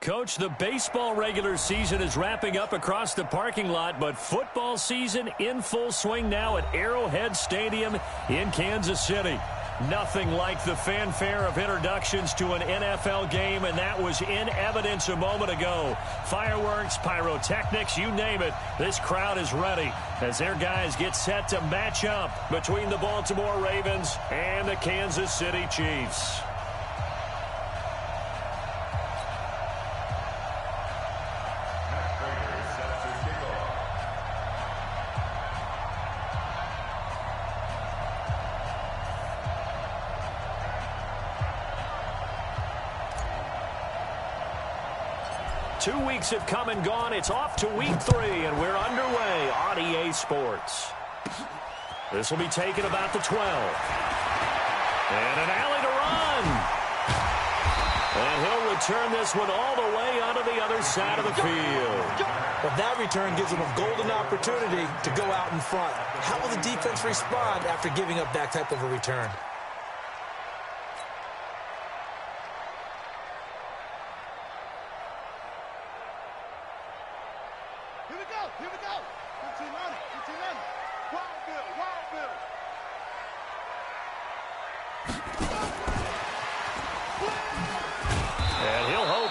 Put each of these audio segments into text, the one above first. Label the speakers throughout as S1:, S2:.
S1: Coach, the baseball regular season is wrapping up across the parking lot, but football season in full swing now at Arrowhead Stadium in Kansas City. Nothing like the fanfare of introductions to an NFL game, and that was in evidence a moment ago. Fireworks, pyrotechnics, you name it. This crowd is ready as their guys get set to match up between the Baltimore Ravens and the Kansas City Chiefs. Two weeks have come and gone. It's off to week 3, and we're underway on EA Sports. This will be taken about the 12. And an alley to run. And he'll return this one all the way onto the other side of the field.
S2: Well, that return gives them a golden opportunity to go out in front. How will the defense respond after giving up that type of a return?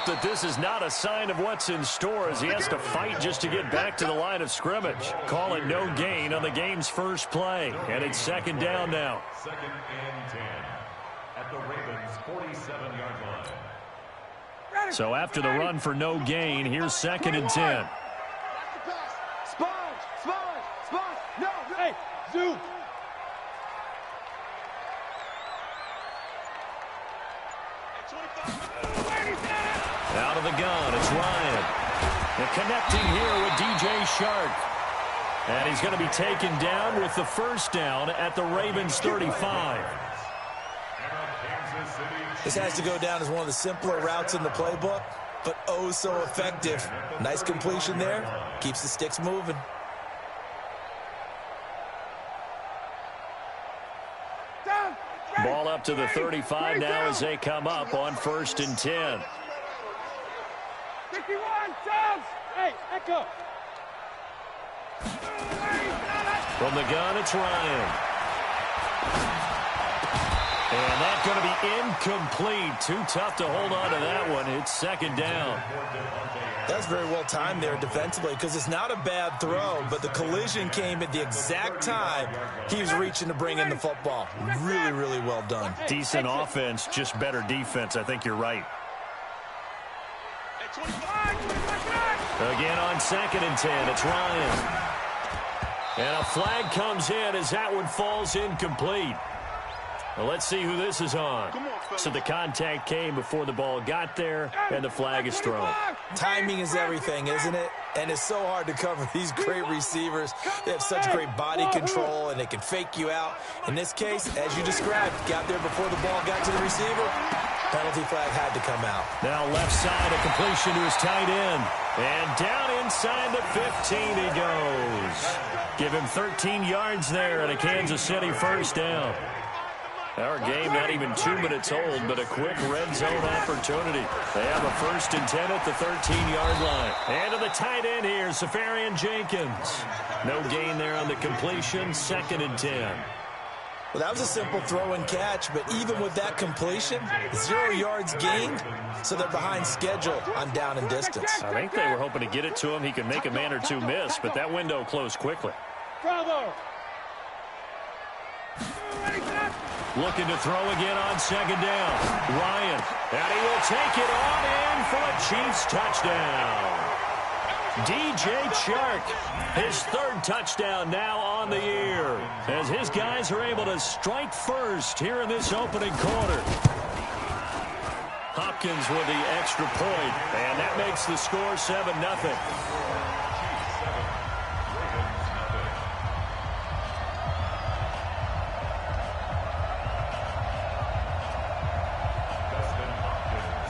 S1: That this is not a sign of what's in store as he has to fight just to get back to the line of scrimmage. Call it no gain on the game's first play. And it's second down now.
S3: 2nd and 10 at the Ravens' 47-yard line.
S1: So after the run for no gain, here's 2nd and 10.
S4: No, hey, zoom.
S1: Out of the gun, it's Ryan. And connecting here with DJ Shark. And he's going to be taken down with the first down at the Ravens 35.
S2: This has to go down as one of the simpler routes in the playbook, but oh so effective. Nice completion there. Keeps the sticks moving.
S1: Ball up to the 35 now as they come up on 1st and 10.
S4: 51, Charles! Hey, Echo!
S1: From the gun, it's Ryan. And that's going to be incomplete. Too tough to hold on to that one. It's 2nd down.
S2: That's very well timed there defensively because it's not a bad throw, but the collision came at the exact time he was reaching to bring in the football. Really, really well done.
S1: Decent offense, just better defense. I think you're right. Again on 2nd and 10, it's Ryan. And a flag comes in as that one falls incomplete. Well, let's see who this is on. So the contact came before the ball got there, and the flag is thrown.
S2: Timing is everything, isn't it? And it's so hard to cover these great receivers. They have such great body control, and they can fake you out. In this case, as you described, got there before the ball got to the receiver. Penalty flag had to come out.
S1: Now left side, a completion to his tight end. And down inside the 15 he goes. Give him 13 yards there and a Kansas City first down. Our game not even 2 minutes old, but a quick red zone opportunity. They have a 1st and 10 at the 13-yard line. And to the tight end here, Safarian Jenkins. No gain there on the completion, 2nd and 10.
S2: Well, that was a simple throw and catch, but even with that completion, 0 yards gained, so they're behind schedule on down and distance.
S1: I think they were hoping to get it to him. He could make a man or two miss, but that window closed quickly.
S4: Bravo!
S1: Looking to throw again on 2nd down. Ryan, and he will take it on in for a Chiefs touchdown. DJ Chark, his 3rd touchdown now on the year, as his guys are able to strike first here in this opening quarter. Hopkins with the extra point, and that makes the score 7-0.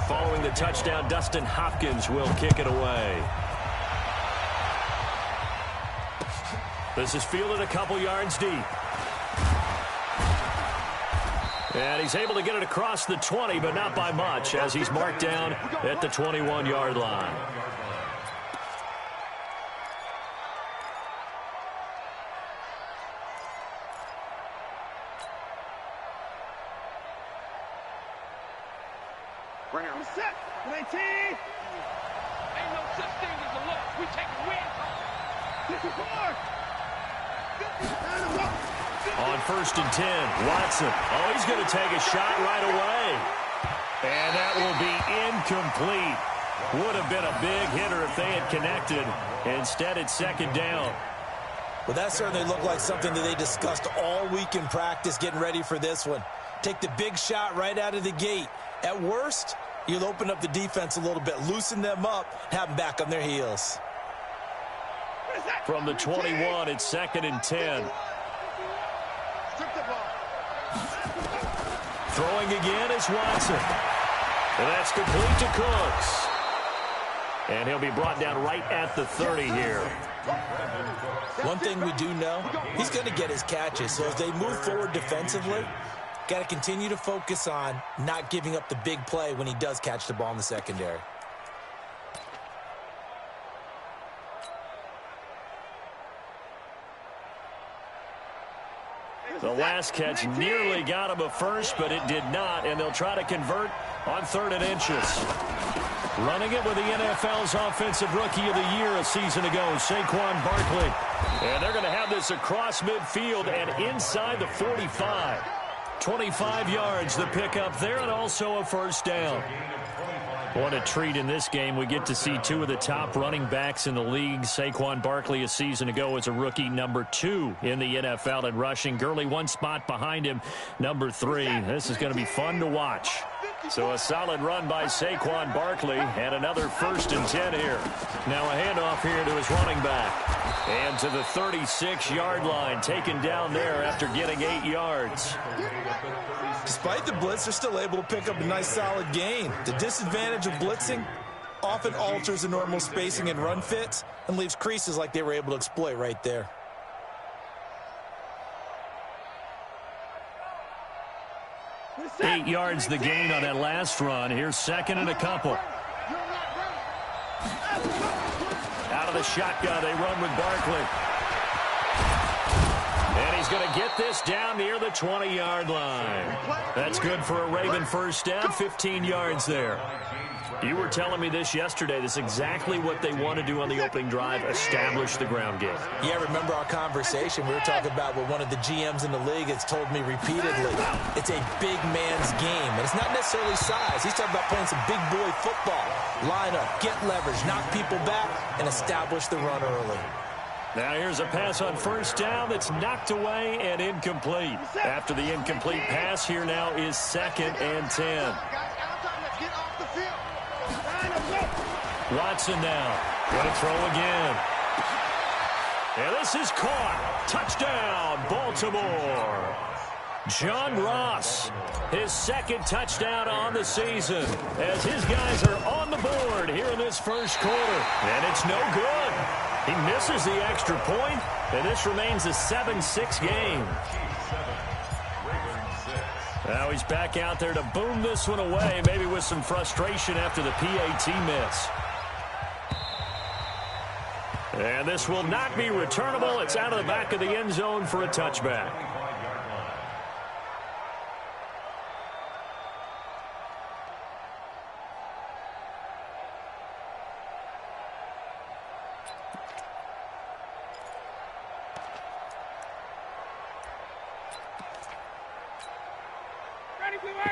S1: Following the touchdown, Dustin Hopkins will kick it away. This is fielded a couple yards deep. And he's able to get it across the 20, but not by much, as he's marked down at the 21-yard line.
S4: Set. 19. Ain't no such thing as a loss. We take a win. 54.
S1: On 1st and 10, Watson. Oh, he's going to take a shot right away. And that will be incomplete. Would have been a big hitter if they had connected. Instead, it's 2nd down.
S2: Well, that certainly looked like something that they discussed all week in practice getting ready for this one. Take the big shot right out of the gate. At worst, you'll open up the defense a little bit, loosen them up, have them back on their heels.
S1: From the 21, it's 2nd and 10. Throwing again is Watson. And that's complete to Cooks. And he'll be brought down right at the 30 here.
S2: One thing we do know, he's going to get his catches. So as they move forward defensively, got to continue to focus on not giving up the big play when he does catch the ball in the secondary.
S1: The last catch nearly got him a first, but it did not, and they'll try to convert on 3rd and inches. Running it with the NFL's Offensive Rookie of the Year a season ago, Saquon Barkley. And they're going to have this across midfield and inside the 45. 25 yards the pickup there, and also a 1st down. What a treat in this game. We get to see two of the top running backs in the league. Saquon Barkley a season ago as a rookie, number 2 in the NFL in rushing. Gurley 1 spot behind him, number 3. This is going to be fun to watch. So a solid run by Saquon Barkley and another 1st and 10 here. Now a handoff here to his running back. And to the 36-yard line, taken down there after getting 8 yards.
S2: Despite the blitz, they're still able to pick up a nice solid gain. The disadvantage of blitzing often alters the normal spacing and run fits and leaves creases like they were able to exploit right there.
S1: Eight yards the gain on that last run. Here's 2nd and a couple. Out of the shotgun, they run with Barkley. And he's going to get this down near the 20-yard line. That's good for a Raven 1st down, 15 yards there. You were telling me this yesterday. This is exactly what they want to do on the opening drive, establish the ground game.
S2: Yeah, remember our conversation. We were talking about what one of the GMs in the league has told me repeatedly. It's a big man's game, and it's not necessarily size. He's talking about playing some big boy football. Line up, get leverage, knock people back, and establish the run early.
S1: Now here's a pass on 1st down that's knocked away and incomplete. After the incomplete pass, here now is 2nd and 10. Watson now. Going to throw again. And this is caught. Touchdown, Baltimore. John Ross, his 2nd touchdown on the season, as his guys are on the board here in this 1st quarter. And it's no good. He misses the extra point, and this remains a 7-6 game. Now he's back out there to boom this one away, maybe with some frustration after the PAT miss. And this will not be returnable. It's out of the back of the end zone for a touchback.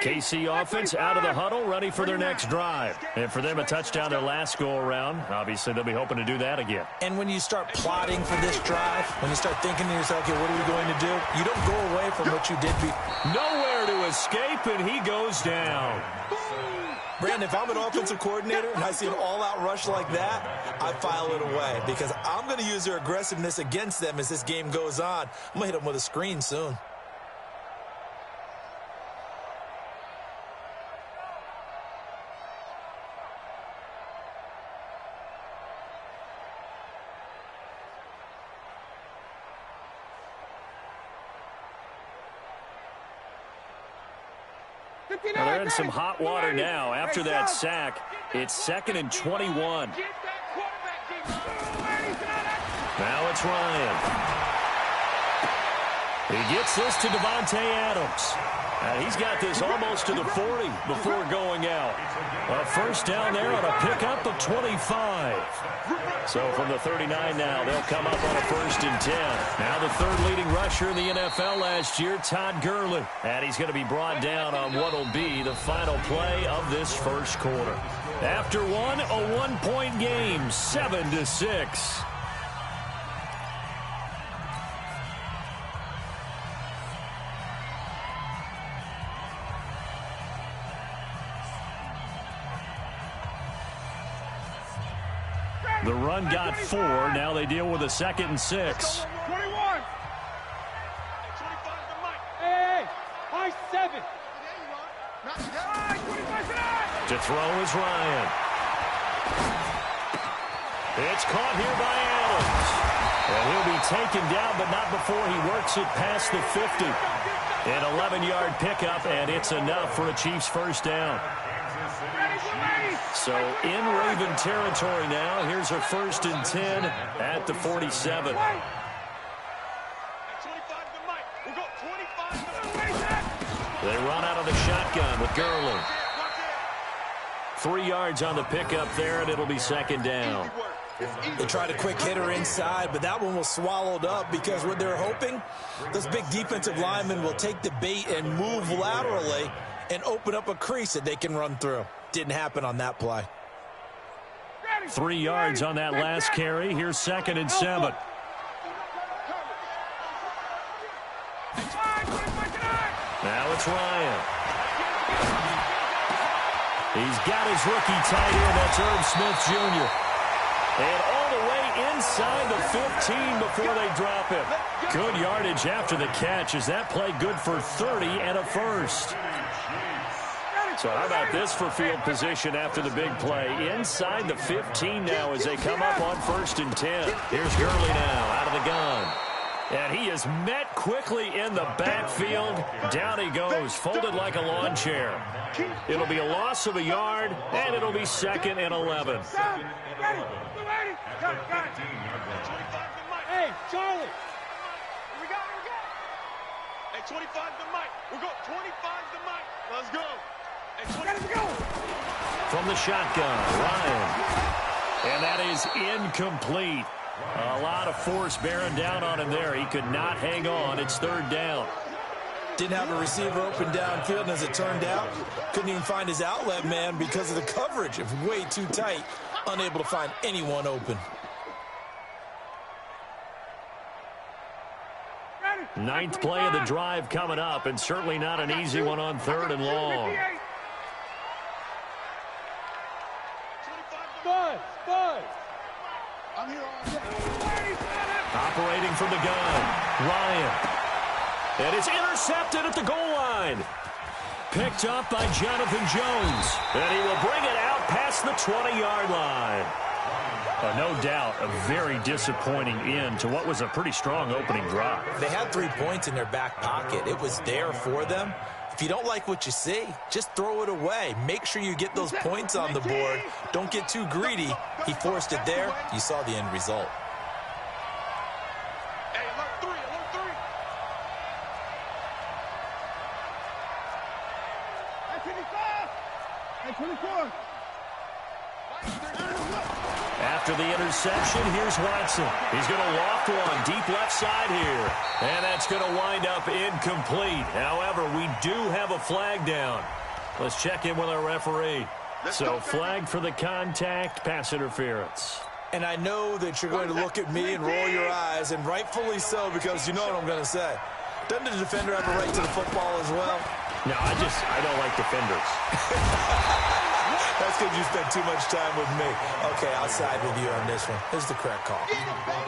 S1: KC offense out of the huddle, ready for their next drive. And for them, a touchdown their last go-around. Obviously, they'll be hoping to do that again.
S2: And when you start plotting for this drive, when you start thinking to yourself, okay, what are we going to do? You don't go away from what you did before.
S1: Nowhere to escape, and he goes down.
S2: Brandon, if I'm an offensive coordinator and I see an all-out rush like that, I file it away because I'm going to use their aggressiveness against them as this game goes on. I'm going to hit them with a screen soon.
S1: Well, they're in some hot water now. After that sack, it's 2nd and 21. Now it's Ryan. He gets this to Davante Adams. And he's got this almost to the 40 before going out. A first down there on a pickup of 25. So from the 39 now, they'll come up on a 1st and 10. Now the 3rd leading rusher in the NFL last year, Todd Gurley. And he's going to be brought down on what will be the final play of this first quarter. After one, a 1-point game, 7-6. The run got 4. Now they deal with a 2nd and 6.
S4: 21. Hey, high 7.
S1: To throw is Ryan. It's caught here by Adams. And he'll be taken down, but not before he works it past the 50. An 11-yard pickup, and it's enough for a Chiefs first down. So in Raven territory now. Here's a 1st and 10 at the 47. They run out of the shotgun with Gurley. 3 yards on the pickup there, and it'll be 2nd down.
S2: They tried a quick hitter inside, but that one was swallowed up because what they're hoping, those big defensive linemen will take the bait and move laterally and open up a crease that they can run through. Didn't happen on that play.
S1: 3 yards on that last carry. Here's 2nd and 7. Now it's Ryan. He's got his rookie tight end. That's Irv Smith Jr. And all the way inside the 15 before they drop him. Good yardage after the catch. Is that play good for 30 and a first? So how about this for field position after the big play? Inside the 15 now as they come up on 1st and 10. Here's Gurley now out of the gun. And he is met quickly in the backfield. Down he goes, folded like a lawn chair. It'll be a loss of a yard, and it'll be 2nd and 11.
S4: Hey, Charlie. We got. Hey, 25 to Mike. We'll go 25 to Mike. Let's go.
S1: From the shotgun, Ryan. And that is incomplete. A lot of force bearing down on him there. He could not hang on. It's 3rd down.
S2: Didn't have a receiver open downfield, and as it turned out, couldn't even find his outlet man because of the coverage. It was way too tight, unable to find anyone open.
S1: 9th play of the drive coming up, and certainly not an easy one on 3rd and long.
S4: Bud. I'm here all day.
S1: Operating from the gun, Ryan. And it's intercepted at the goal line. Picked up by Jonathan Jones. And he will bring it out past the 20-yard line. No doubt a very disappointing end to what was a pretty strong opening drive.
S2: They had 3 points in their back pocket. It was there for them. If you don't like what you see, just throw it away. Make sure you get those points on the board. Don't get too greedy. He forced it there. You saw the end result.
S4: Hey, alert 3. Hey, 24.
S1: After the interception, here's Watson. He's going to loft one deep left side here. And that's going to wind up incomplete. However, we do have a flag down. Let's check in with our referee. So flag for the contact, pass interference.
S2: And I know that you're going to look at me and roll your eyes, and rightfully so, because you know what I'm going to say. Doesn't the defender have a right to the football as well?
S1: No, I don't like defenders.
S2: That's because you spent too much time with me. Okay, I'll side with you on this one. This is the correct call.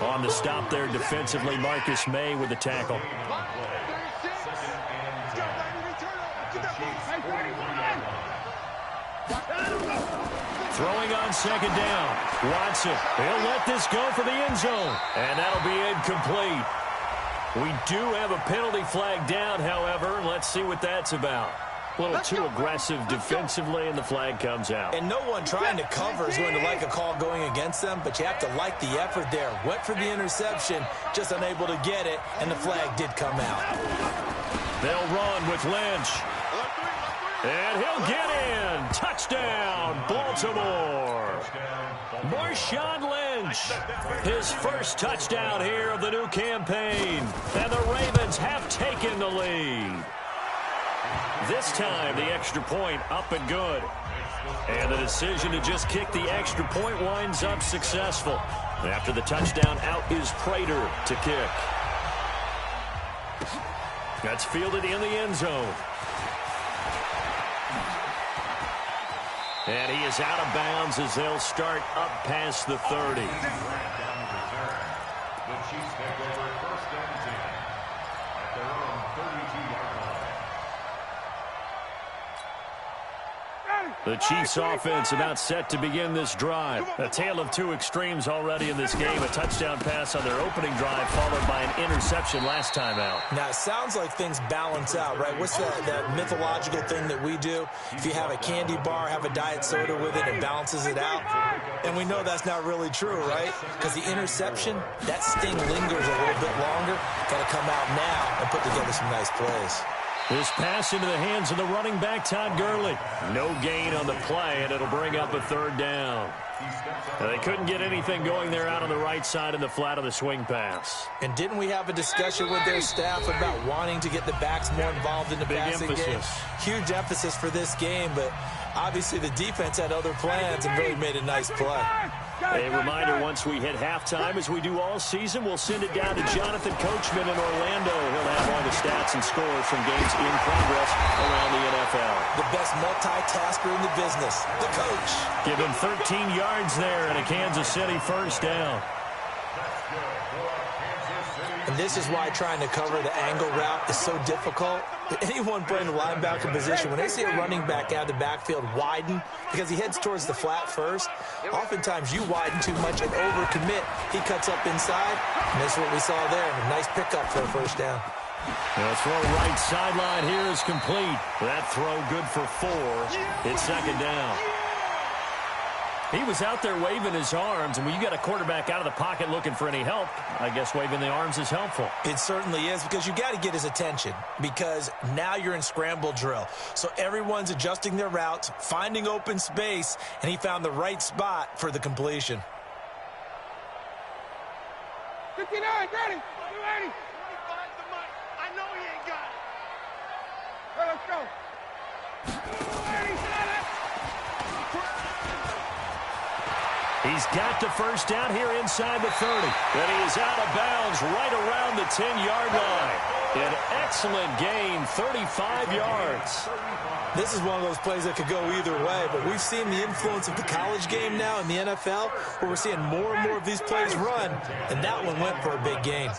S1: On the stop there defensively, Marcus May with the tackle. Throwing on 2nd down. Watson, he'll let this go for the end zone. And that'll be incomplete. We do have a penalty flag down, however. Let's see what that's about. A little too aggressive defensively, and the flag comes out.
S2: And no one trying to cover is going to like a call going against them, but you have to like the effort there. Went for the interception, just unable to get it, and the flag did come out.
S1: They'll run with Lynch. And he'll get in. Touchdown, Baltimore. Marshawn Lynch, his first touchdown here of the new campaign. And the Ravens have taken the lead. This time, the extra point up and good. And the decision to just kick the extra point winds up successful. After the touchdown, out is Prater to kick. That's fielded in the end zone. And he is out of bounds as they'll start up past the 30.
S3: The Chiefs take over first and 10 at their own 32-yard line.
S1: The Chiefs offense about set to begin this drive. A tale of two extremes already in this game. A touchdown pass on their opening drive followed by an interception last time out.
S2: Now, it sounds like things balance out, right? What's that mythological thing that we do? If you have a candy bar, have a diet soda with it, it balances it out. And we know that's not really true, right? Because the interception, that sting lingers a little bit longer. Got to come out now and put together some nice plays.
S1: This pass into the hands of the running back, Todd Gurley. No gain on the play, and it'll bring up a third down. They couldn't get anything going there out on the right side in the flat of the swing pass.
S2: And didn't we have a discussion with their staff about wanting to get the backs more involved in the passing game? Huge emphasis for this game, but obviously the defense had other plans and really made a nice play.
S1: A reminder, once we hit halftime, as we do all season, we'll send it down to Jonathan Coachman in Orlando. He'll have all the stats and scores from games in progress around the NFL.
S2: The best multitasker in the business, the coach.
S1: Give him 13 yards there and a Kansas City first down.
S2: And this is why trying to cover the angle route is so difficult. Anyone playing the linebacker position, when they see a running back out of the backfield widen because he heads towards the flat first, oftentimes you widen too much and overcommit. He cuts up inside, and that's what we saw there. A nice pickup for a first down.
S1: The throw right sideline here is complete. That throw good for 4. It's second down. He was out there waving his arms, and when you got a quarterback out of the pocket looking for any help, I guess waving the arms is helpful.
S2: It certainly is, because you got to get his attention, because now you're in scramble drill. So everyone's adjusting their routes, finding open space, and he found the right spot for the completion.
S4: 59, got him. 280. 25 the money. I know he ain't got it. Let's go. 280,
S1: He's got the first down here inside the 30. And he is out of bounds right around the 10-yard line. An excellent gain, 35 yards.
S2: This is one of those plays that could go either way, but we've seen the influence of the college game now in the NFL, where we're seeing more and more of these plays run, and that one went for a big gain.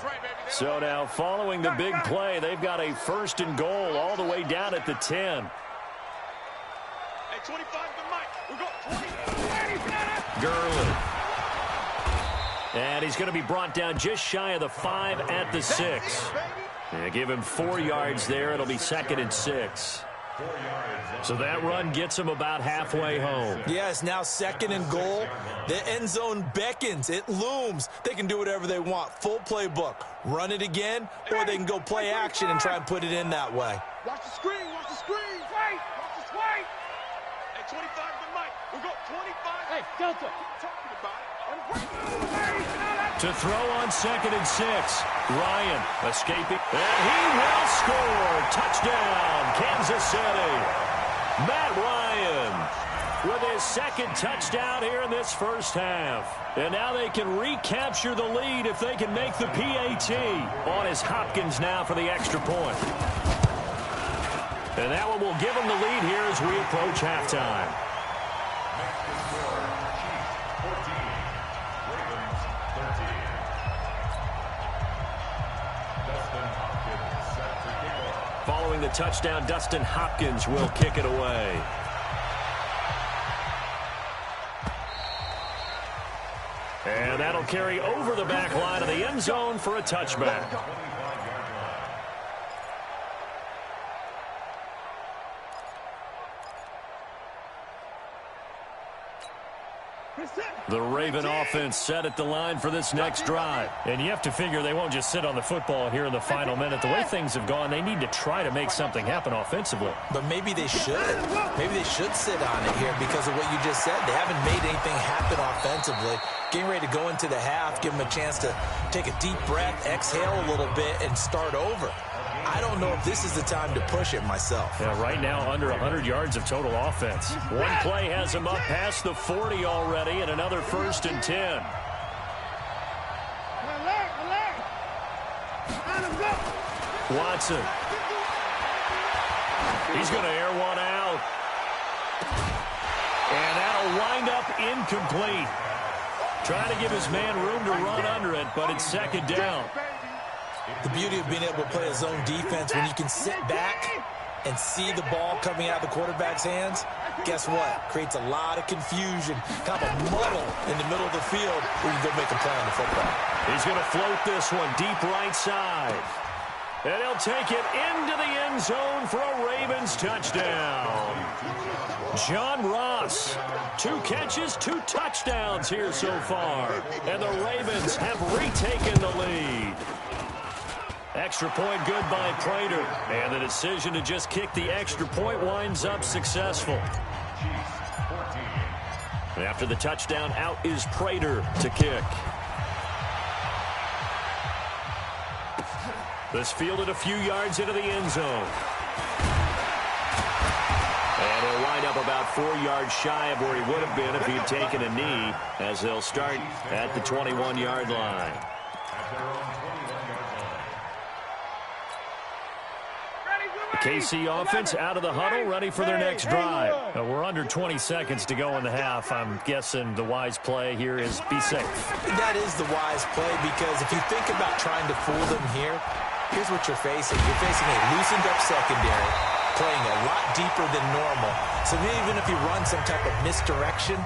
S1: So now, following the big play, they've got a first and goal all the way down at the 10.
S4: Hey, 25 to Mike. We got 20.
S1: Gurley. And he's going to be brought down just shy of the 5 at the 6. Give him 4 yards there. It'll be second and 6. So that run gets him about halfway home.
S2: Yes, now second and goal. The end zone beckons. It looms. They can do whatever they want. Full playbook. Run it again, or they can go play action and try and put it in that way.
S4: Watch the screen. Watch the screen. Wait. Watch the swipe. Hey, 25 to Mike. We got 25. Hey, Delta. Talking about it.
S1: To throw on second and 6. Ryan escaping. And he will score. Touchdown, Kansas City. Matt Ryan with his second touchdown here in this first half. And now they can recapture the lead if they can make the PAT. On is Hopkins now for the extra point. And that one will give them the lead here as we approach halftime. Following the touchdown, Dustin Hopkins will kick it away. And that'll carry over the back line of the end zone for a touchback. The Raven offense set at the line for this next drive. And you have to figure they won't just sit on the football here in the final minute. The way things have gone, they need to try to make something happen offensively.
S2: But maybe they should. Maybe they should sit on it here because of what you just said. They haven't made anything happen offensively. Getting ready to go into the half, give them a chance to take a deep breath, exhale a little bit, and start over. I don't know if this is the time to push it myself.
S1: Yeah, right now under 100 yards of total offense. One play has him up past the 40 already, and another 1st and 10. Watson. He's going to air one out. And that'll wind up incomplete. Trying to give his man room to run under it, but it's 2nd down.
S2: The beauty of being able to play a zone defense when you can sit back and see the ball coming out of the quarterback's hands, guess what? Creates a lot of confusion, kind of a muddle in the middle of the field where you can go make a play on the football.
S1: He's going to float this one deep right side. And he'll take it into the end zone for a Ravens touchdown. John Ross, 2 catches, 2 touchdowns here so far. And the Ravens have retaken the lead. Extra point good by Prater. And the decision to just kick the extra point winds up successful. After the touchdown, out is Prater to kick. This fielded a few yards into the end zone. And he'll wind up about 4 yards shy of where he would have been if he'd taken a knee, as they'll start at the 21-yard line. KC offense out of the huddle, ready for their next drive. We're under 20 seconds to go in the half. I'm guessing the wise play here is be safe.
S2: That is the wise play, because if you think about trying to fool them here, here's what you're facing. You're facing a loosened-up secondary, playing a lot deeper than normal. So even if you run some type of misdirection,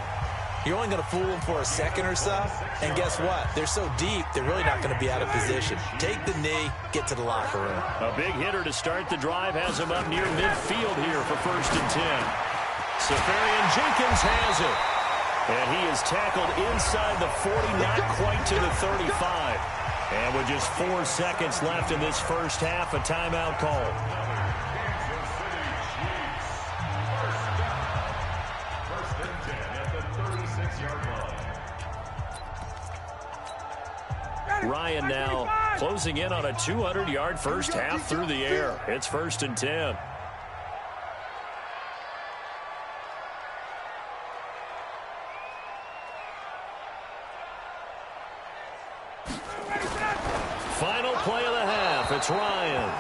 S2: you're only going to fool them for a second or so. And guess what? They're so deep, they're really not going to be out of position. Take the knee, get to the locker room.
S1: A big hitter to start the drive has him up near midfield here for 1st and 10. Safarian Jenkins has it. And he is tackled inside the 40, not quite to the 35. And with just 4 seconds left in this first half, a timeout call. Ryan now closing in on a 200-yard first half through the air. It's 1st and 10. Final play of the half. It's Ryan.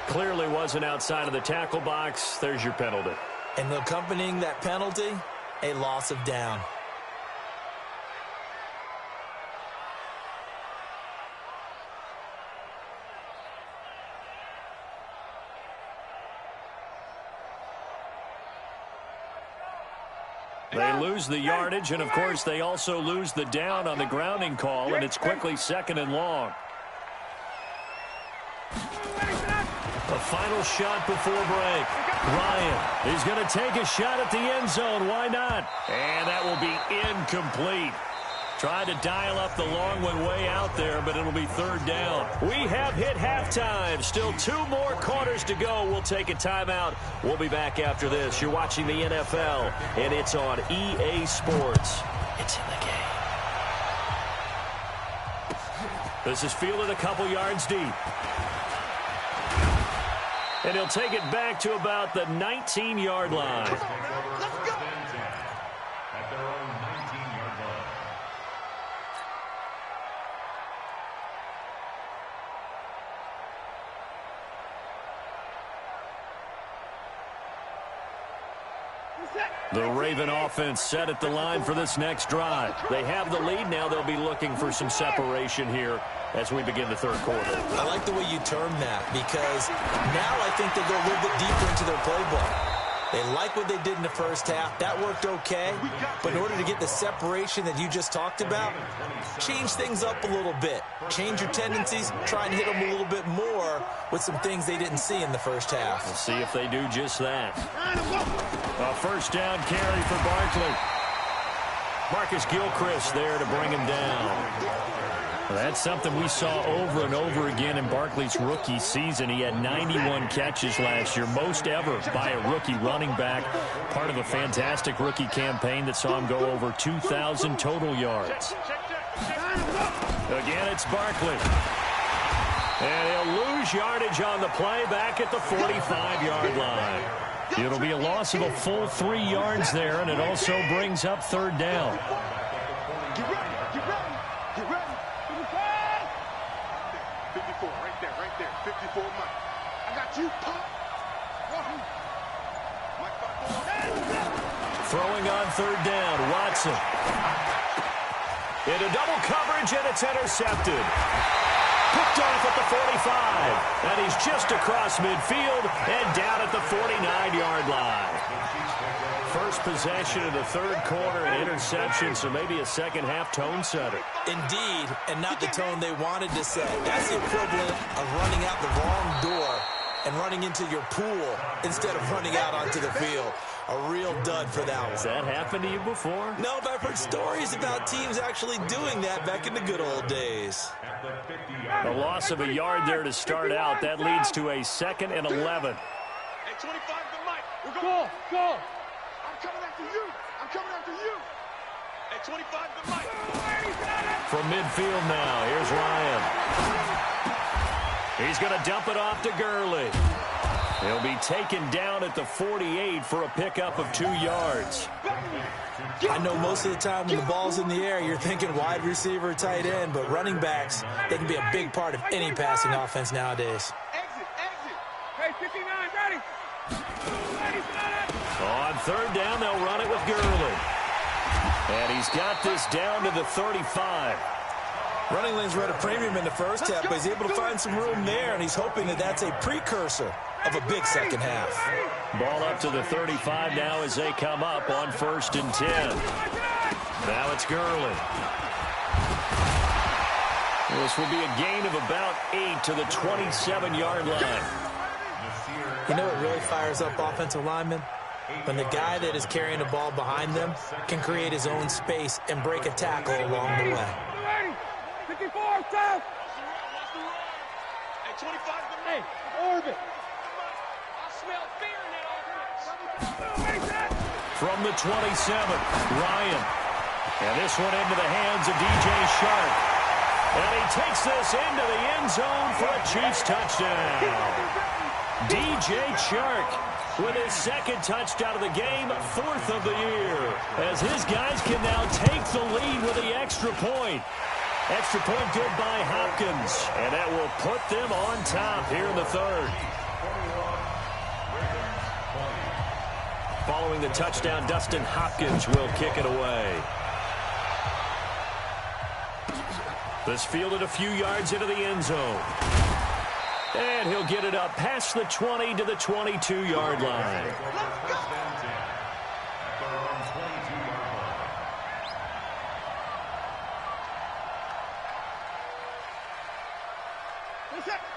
S1: Clearly wasn't outside of the tackle box. There's your penalty.
S2: And accompanying that penalty, a loss of down.
S1: They lose the yardage, and of course they also lose the down on the grounding call, and it's quickly 2nd and long. A final shot before break. Ryan, he's going to take a shot at the end zone. Why not? And that will be incomplete. Tried to dial up the long one way out there, but it'll be 3rd down. We have hit halftime. Still 2 more quarters to go. We'll take a timeout. We'll be back after this. You're watching the NFL, and it's on EA Sports. It's in the game. This is fielded a couple yards deep. And he'll take it back to about the 19-yard line. The Raven offense set at the line for this next drive. They have the lead now. They'll be looking for some separation here as we begin the 3rd quarter.
S2: I like the way you term that, because now I think they go a little bit deeper into their playbook. They like what they did in the first half. That worked okay. But in order to get the separation that you just talked about, change things up a little bit. Change your tendencies. Try and hit them a little bit more with some things they didn't see in the first half.
S1: We'll see if they do just that. A first down carry for Barkley. Marcus Gilchrist there to bring him down. Well, that's something we saw over and over again in Barkley's rookie season. He had 91 catches last year, most ever by a rookie running back. Part of a fantastic rookie campaign that saw him go over 2,000 total yards. Again, it's Barkley. And he'll lose yardage on the play back at the 45-yard line. It'll be a loss of a full 3 yards there, and it also brings up third down. Throwing on third down, Watson. Into double coverage, and it's intercepted. Picked off at the 45. And he's just across midfield and down at the 49-yard line. First possession of the third quarter, an interception, so maybe a second-half tone setter.
S2: Indeed, and not the tone they wanted to set. That's the equivalent of running out the wrong door and running into your pool instead of running out onto the field. A real dud for that one.
S1: Has that happened to you before?
S2: No, but I've heard stories about teams actually doing that back in the good old days.
S1: A loss of a yard there to start out. That leads to a 2nd and 11.
S4: Hey, 25 to Mike. We're going. Go. I'm coming after you. I'm coming after you. Hey, 25 to Mike.
S1: From midfield now, here's Ryan. He's going to dump it off to Gurley. He'll be taken down at the 48 for a pickup of 2 yards.
S2: I know most of the time when the ball's in the air, you're thinking wide receiver, tight end, but running backs, they can be a big part of any passing offense nowadays.
S4: Exit. Hey, 59, ready.
S1: On third down, they'll run it with Gurley. And he's got this down to the 35.
S2: Running lanes were at a premium in the first half, but he's able to find some room there, and he's hoping that that's a precursor of a big second half.
S1: Ball up to the 35 now as they come up on 1st and 10. Now it's Gurley. This will be a gain of about 8 to the 27-yard line.
S2: You know what really fires up offensive linemen? When the guy that is carrying the ball behind them can create his own space and break a tackle along the way.
S4: 54, south. Hey, 25 to me. Orbit. I smell fear in that offense.
S1: From the 27, Ryan. And this one into the hands of DJ Shark. And he takes this into the end zone for a Chiefs touchdown. DJ Shark with his 2nd touchdown of the game, 4th of the year. As his guys can now take the lead with the extra point. Extra point good by Hopkins. And that will put them on top here in the 3rd. Following the touchdown, Dustin Hopkins will kick it away. This fielded a few yards into the end zone. And he'll get it up past the 20 to the 22-yard line.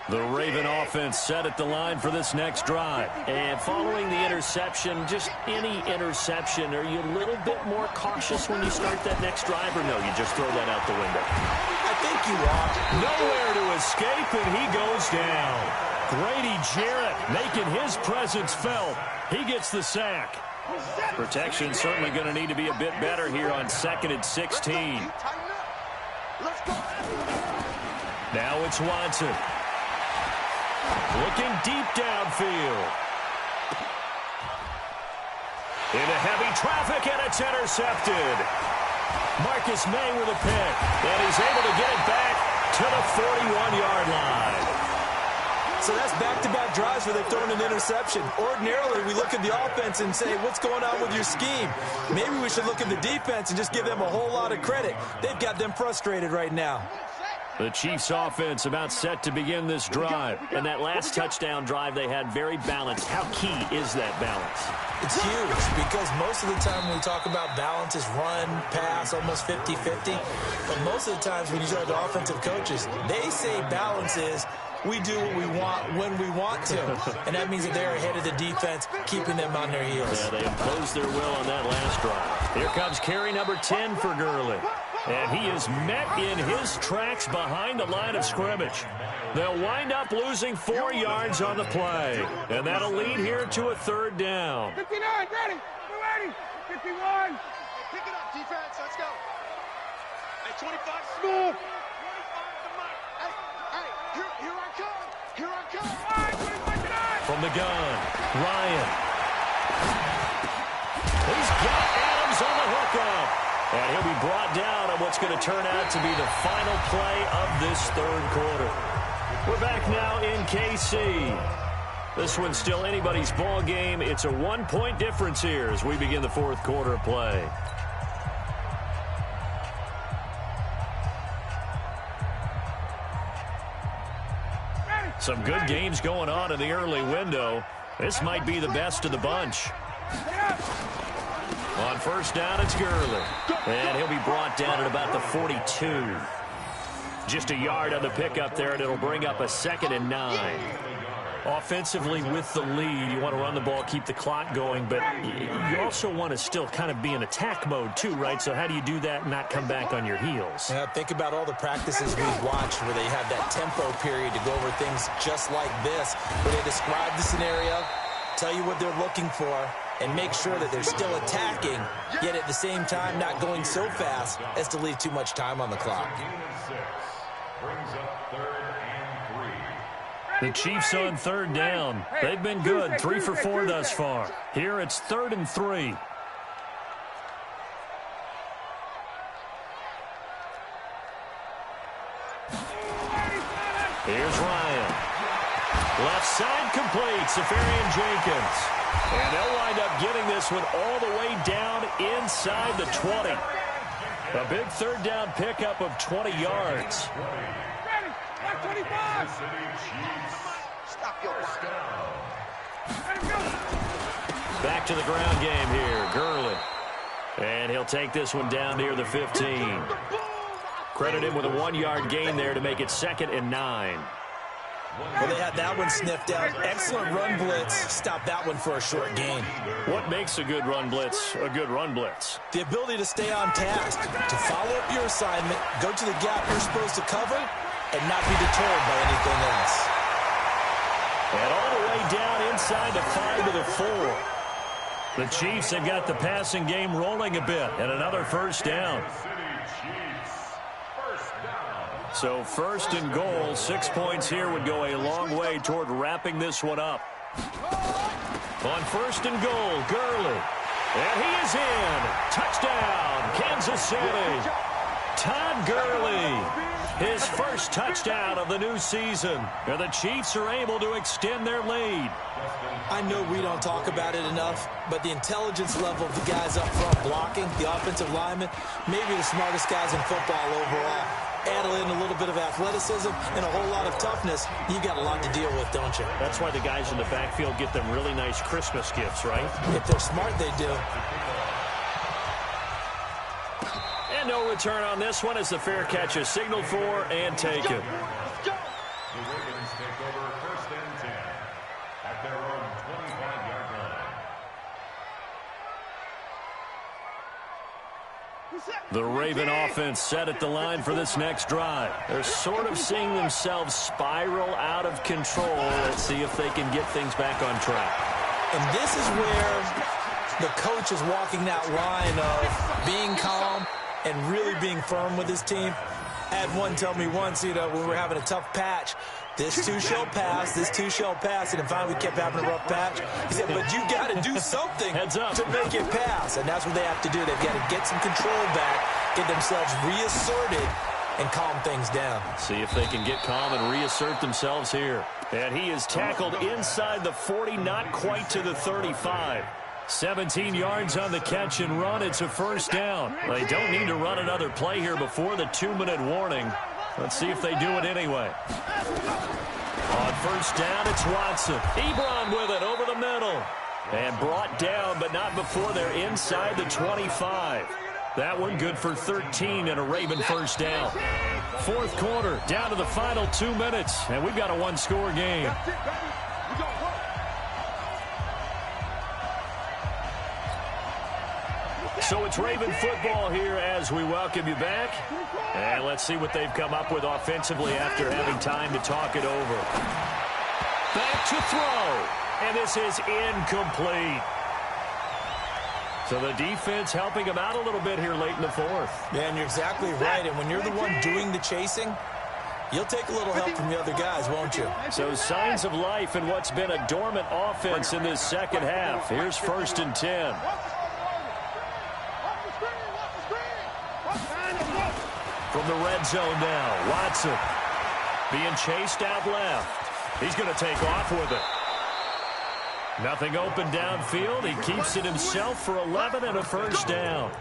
S1: The Raven offense set at the line for this next drive. And following the interception, just any interception, are you a little bit more cautious when you start that next drive, or no, you just throw that out the window?
S2: I think you are.
S1: Nowhere to escape, and he goes down. Grady Jarrett making his presence felt. He gets the sack. Protection certainly going to need to be a bit better here on 2nd and 16. Now it's Watson. Looking deep downfield. Into heavy traffic, and it's intercepted. Marcus May with a pick, and he's able to get it back to the 41-yard line.
S2: So that's back-to-back drives where they've thrown an interception. Ordinarily, we look at the offense and say, what's going on with your scheme? Maybe we should look at the defense and just give them a whole lot of credit. They've got them frustrated right now.
S1: The Chiefs offense about set to begin this drive. And that last touchdown drive they had very balanced. How key is that balance?
S2: It's huge because most of the time when we talk about balance is run, pass, almost 50-50. But most of the times when you talk to offensive coaches, they say balance is we do what we want when we want to. And that means that they're ahead of the defense, keeping them on their heels.
S1: Yeah, they imposed their will on that last drive. Here comes carry number 10 for Gurley. And he is met in his tracks behind the line of scrimmage. They'll wind up losing 4 yards on the play. And that'll lead here to a third down.
S4: 59, ready. We're ready. 51. Pick it up, defense. Let's go. Hey, 25. Smooth. 25 to Mike. Hey, here I come. Here I come. All right, 25 tonight.
S1: From the gun, Ryan. He's got Adams on the hookup. And he'll be brought down on what's going to turn out to be the final play of this third quarter. We're back now in KC. This one's still anybody's ball game. It's a 1-point difference here as we begin the fourth quarter of play. Some good games going on in the early window. This might be the best of the bunch. On first down, it's Gurley. And he'll be brought down at about the 42. Just a yard on the pickup there, and it'll bring up a 2nd and 9. Offensively with the lead, you want to run the ball, keep the clock going, but you also want to still kind of be in attack mode too, right? So how do you do that and not come back on your heels?
S2: Yeah, think about all the practices we've watched where they have that tempo period to go over things just like this, where they describe the scenario, tell you what they're looking for, and make sure that they're still attacking, yet at the same time not going so fast as to leave too much time on the clock.
S3: Brings up 3rd and 3.
S1: The Chiefs on third down. They've been good, 3 for 4 thus far. Here it's 3rd and 3. Here's Ryan. Left side complete, Safarian Jenkins. And they'll wind up getting this one all the way down inside the 20. A big third down pickup of 20 yards.
S4: Ready. 25. Stop your
S1: Back to the ground game here, Gurley. And he'll take this one down near the 15. Credit him with a 1-yard gain there to make it 2nd and 9.
S2: Well, they had that one sniffed out. Excellent run blitz. Stop that one for a short gain.
S1: What makes a good run blitz a good run blitz?
S2: The ability to stay on task, to follow up your assignment, go to the gap you're supposed to cover, and not be deterred by anything else.
S1: And all the way down inside the 5 to the 4. The Chiefs have got the passing game rolling a bit, and another first down. So 1st and goal, 6 points here would go a long way toward wrapping this one up. On 1st and goal, Gurley. And he is in. Touchdown, Kansas City. Todd Gurley. His first touchdown of the new season. And the Chiefs are able to extend their lead.
S2: I know we don't talk about it enough, but the intelligence level of the guys up front blocking, the offensive linemen, maybe the smartest guys in football overall. Add in a little bit of athleticism and a whole lot of toughness, you got a lot to deal with, don't you?
S1: That's why the guys in the backfield get them really nice Christmas gifts, right?
S2: If they're smart, they do.
S1: And no return on this one as the fair catch is signaled for and taken.
S3: The Ravens take over 1st and 10 at their own 25-yard line.
S1: The Raven offense set at the line for this next drive. They're sort of seeing themselves spiral out of control. Let's see if they can get things back on track.
S2: And this is where the coach is walking that line of being calm and really being firm with his team. I had one tell me once, when we were having a tough patch, this too shall pass, this too shall pass, and then finally we kept having a rough patch. He said, but you got to do something
S1: Heads up.
S2: to make it pass, and that's what they have to do. They've got to get some control back, get themselves reasserted, and calm things down.
S1: See if they can get calm and reassert themselves here. And he is tackled inside the 40, not quite to the 35. 17 yards on the catch and run. It's a first down. They don't need to run another play here before the 2-minute warning. Let's see if they do it anyway. On first down, it's Watson. Ebron with it over the middle. And brought down, but not before they're inside the 25. That one good for 13 and a Raven first down. Fourth quarter, down to the final 2 minutes, and we've got a one-score game. So it's Raven football here as we welcome you back. And let's see what they've come up with offensively after having time to talk it over. Back to throw. And this is incomplete. So the defense helping them out a little bit here late in the fourth.
S2: Yeah, and you're exactly right. And when you're the one doing the chasing, you'll take a little help from the other guys, won't you?
S1: So signs of life in what's been a dormant offense in this second half. Here's 1st and 10. From the red zone now, Watson being chased out left. He's going to take off with it. Nothing open downfield. He keeps it himself for 11 and a first down.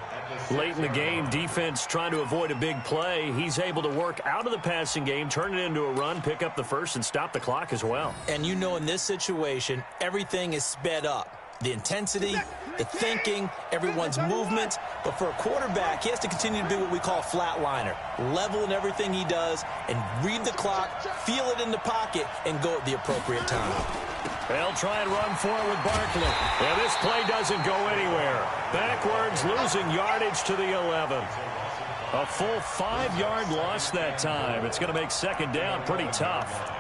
S1: Late in the game, defense trying to avoid a big play. He's able to work out of the passing game, turn it into a run, pick up the first, and stop the clock as well.
S2: And you know in this situation, everything is sped up. The intensity, the thinking, everyone's movement. But for a quarterback, he has to continue to be what we call a flatliner. Level in everything he does and read the clock, feel it in the pocket, and go at the appropriate time.
S1: They'll try and run for it with Barkley. And this play doesn't go anywhere. Backwards, losing yardage to the 11. A full 5-yard loss that time. It's going to make second down pretty tough.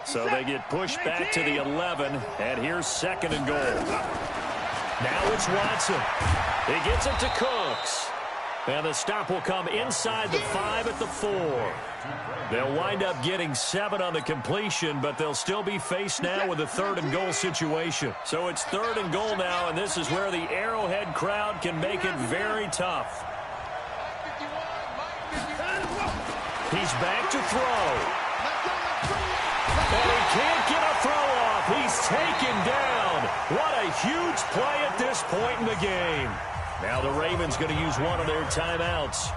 S1: So they get pushed back to the 11, and here's 2nd and goal. Now it's Watson. He gets it to Cooks. And the stop will come inside the 5 at the 4. They'll wind up getting 7 on the completion, but they'll still be faced now with a 3rd and goal situation. So it's 3rd and goal now, and this is where the Arrowhead crowd can make it very tough. He's back to throw. And he can't get a throw off. He's taken down. What a huge play at this point in the game. Now the Ravens going to use one of their timeouts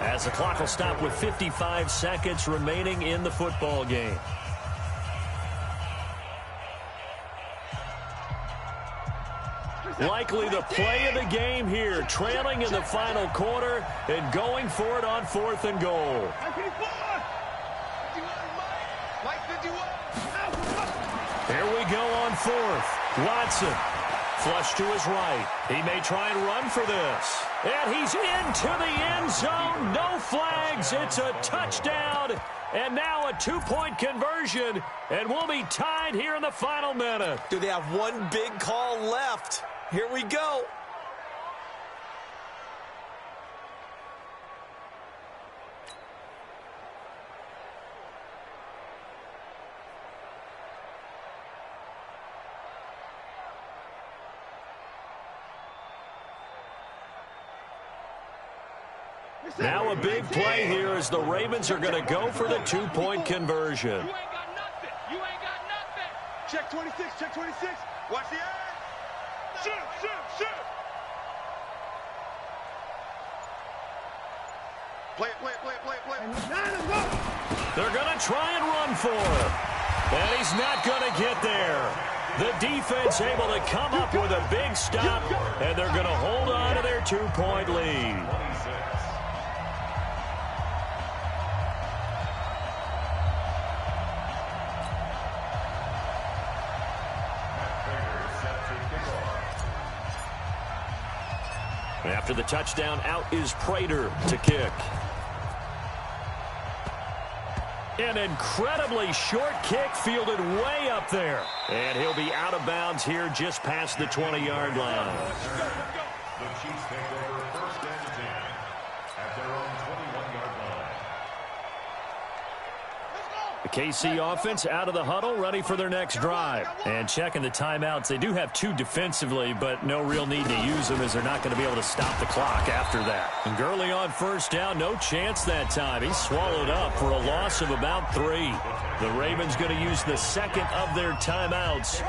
S1: as the clock will stop with 55 seconds remaining in the football game. Likely the play of the game here, trailing in the final quarter and going for it on 4th and goal. Here we go on 4th. Watson, flush to his right. He may try and run for this. And he's into the end zone. No flags. It's a touchdown. And now a 2-point conversion. And we'll be tied here in the final minute.
S2: Do they have one big call left? Here we go.
S1: Now a big play here as the Ravens are going to go for the 2-point conversion.
S4: You ain't got nothing. You ain't got nothing. Check 26. Check 26. Watch the eye. Shoot, shoot, shoot. Play it, play it, play it, play it, play it.
S1: They're going to try and run for it. And he's not going to get there. The defense able to come up with a big stop, and they're going to hold on to their 2-point lead. After the touchdown, out is Prater to kick. An incredibly short kick fielded way up there. And he'll be out of bounds here just past the 20-yard line.
S3: The Chiefs take over 1st and 10 at their own 21-yard line.
S1: The KC offense out of the huddle, ready for their next drive. And checking the timeouts, they do have 2 defensively, but no real need to use them as they're not going to be able to stop the clock after that. And Gurley on first down, no chance that time. He's swallowed up for a loss of about 3. The Ravens going to use the second of their timeouts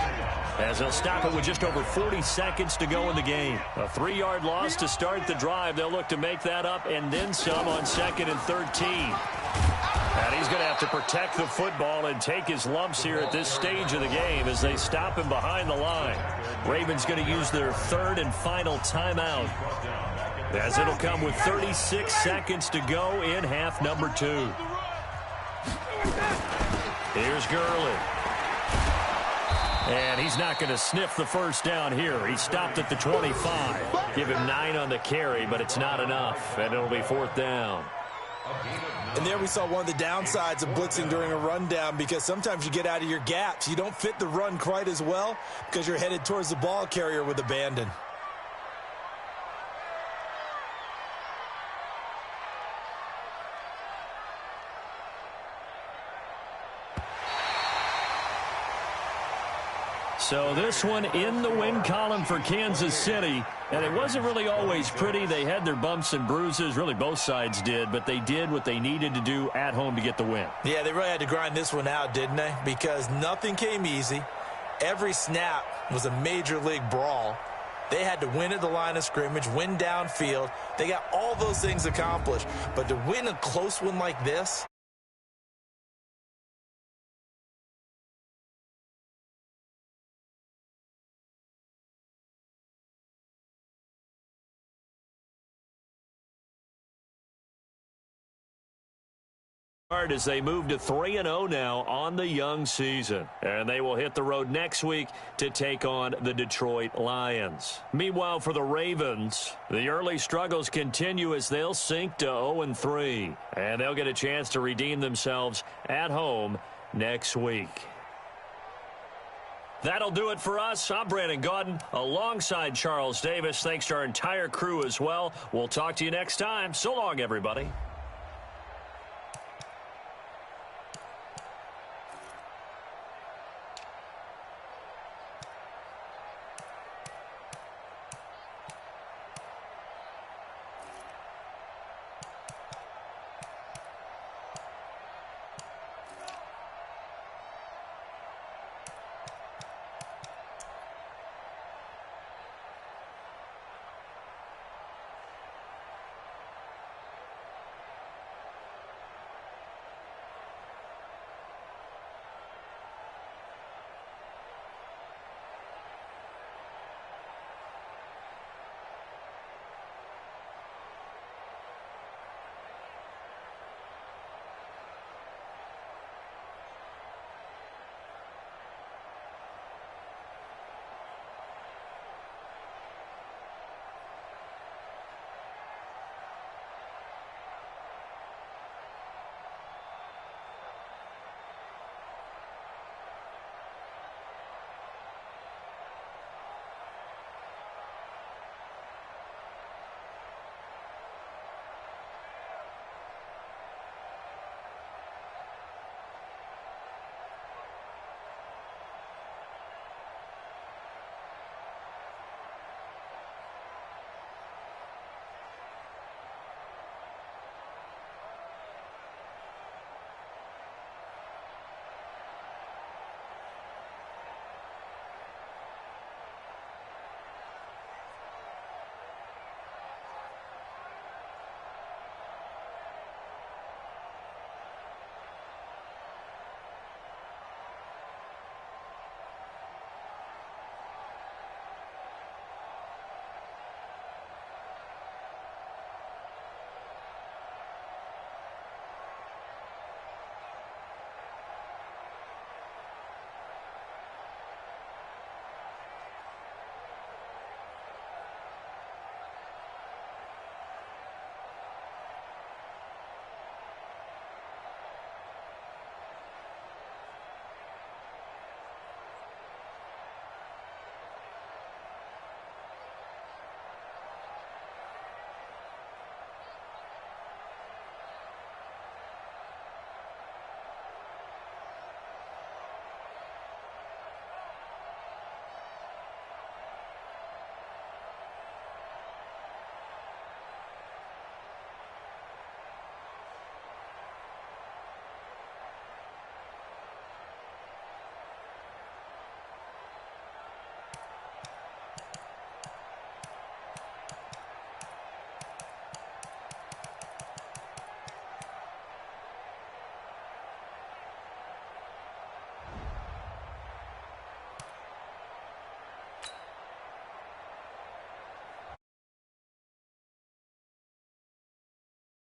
S1: as they'll stop it with just over 40 seconds to go in the game. A 3-yard loss to start the drive. They'll look to make that up and then some on 2nd and 13. And he's going to have to protect the football and take his lumps here at this stage of the game as they stop him behind the line. Ravens going to use their 3rd and final timeout as it'll come with 36 seconds to go in half number 2. Here's Gurley. And he's not going to sniff the first down here. He stopped at the 25. Give him 9 on the carry, but it's not enough, and it'll be 4th down.
S2: And there we saw one of the downsides of blitzing during a rundown, because sometimes you get out of your gaps. You don't fit the run quite as well because you're headed towards the ball carrier with abandon.
S1: So this one in the win column for Kansas City. And it wasn't really always pretty. They had their bumps and bruises. Really, both sides did. But they did what they needed to do at home to get the win.
S2: Yeah, they really had to grind this one out, didn't they? Because nothing came easy. Every snap was a major league brawl. They had to win at the line of scrimmage, win downfield. They got all those things accomplished. But to win a close one like this,
S1: as they move to 3-0 now on the young season. And they will hit the road next week to take on the Detroit Lions. Meanwhile, for the Ravens, the early struggles continue as they'll sink to 0-3. And they'll get a chance to redeem themselves at home next week. That'll do it for us. I'm Brandon Gaudin alongside Charles Davis. Thanks to our entire crew as well. We'll talk to you next time. So long, everybody.